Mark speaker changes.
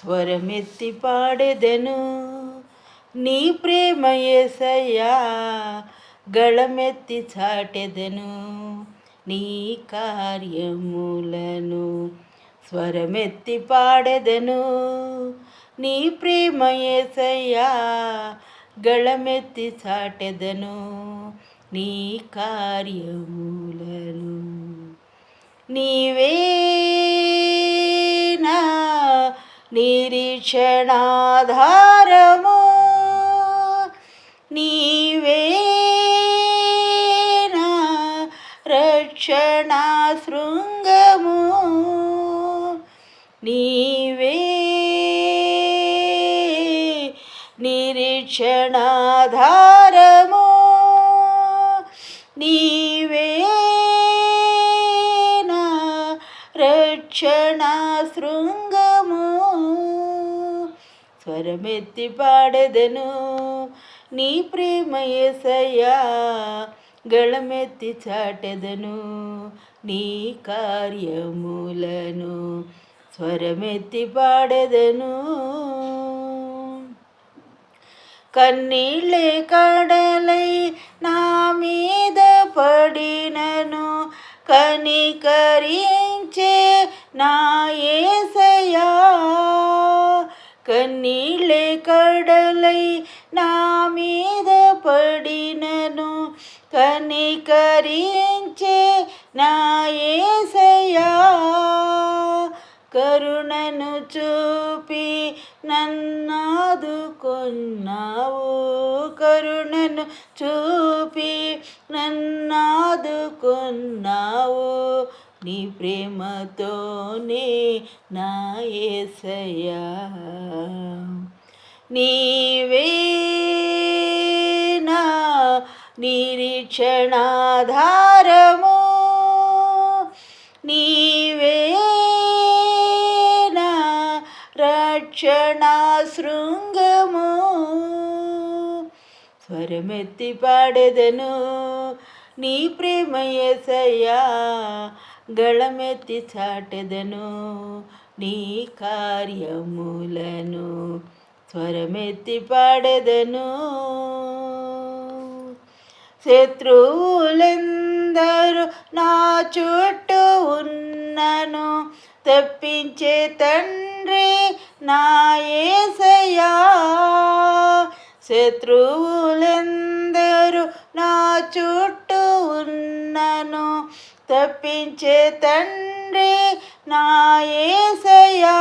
Speaker 1: స్వరమెత్తి పాడెదను నీ ప్రేమ యేసయ్యా, గళమెత్తి చాటెదను నీ కార్యములను. స్వరమెత్తి పాడెదను నీ ప్రేమ యేసయ్యా, గళమెత్తి చాటెదను నీ కార్యములను. నీవే నా నిరీక్షణాధారము, నీవే నా రక్షణా శృంగము, నీవే నిరీక్షణాధారము, నీవే నా రక్షణా శృంగము. స్వరమెత్తి పాడెదను నీ ప్రేమ యేసయ్యా, గళమెత్తి చాటెదను నీ కార్యములను. స్వరమెత్తి పాడెదను. కన్నీళ్ళే కడలై నా మీద పడినను కనికరించే నా యేసయ్యా, కన్నీళ్ళే కడలై నా మీద పడినను కనికరించే నా యేసయ్యా, కరుణను చూపి నన్నాదుకొన్నావు, కరుణను చూపి నన్నాదుకొన్నావు నీ ప్రేమతోనే నా యేసయ్యా. నీవే నా నిరీక్షణాధారము, నీవే నా రక్షణా శృంగము. స్వరమెత్తి పాడెదను నీ ప్రేమ యేసయ్యా, గళమెత్తి చాటెదను నీ కార్యములను. స్వరమెత్తి పాడెదను. శత్రువులెందరూ నా చుట్టూ ఉన్నను తప్పించే తండ్రి నా యేసయ్యా, శత్రువులెందరూ నా చుట్టూ ఉన్నను తప్పించే తండ్రి నా యేసయ్యా.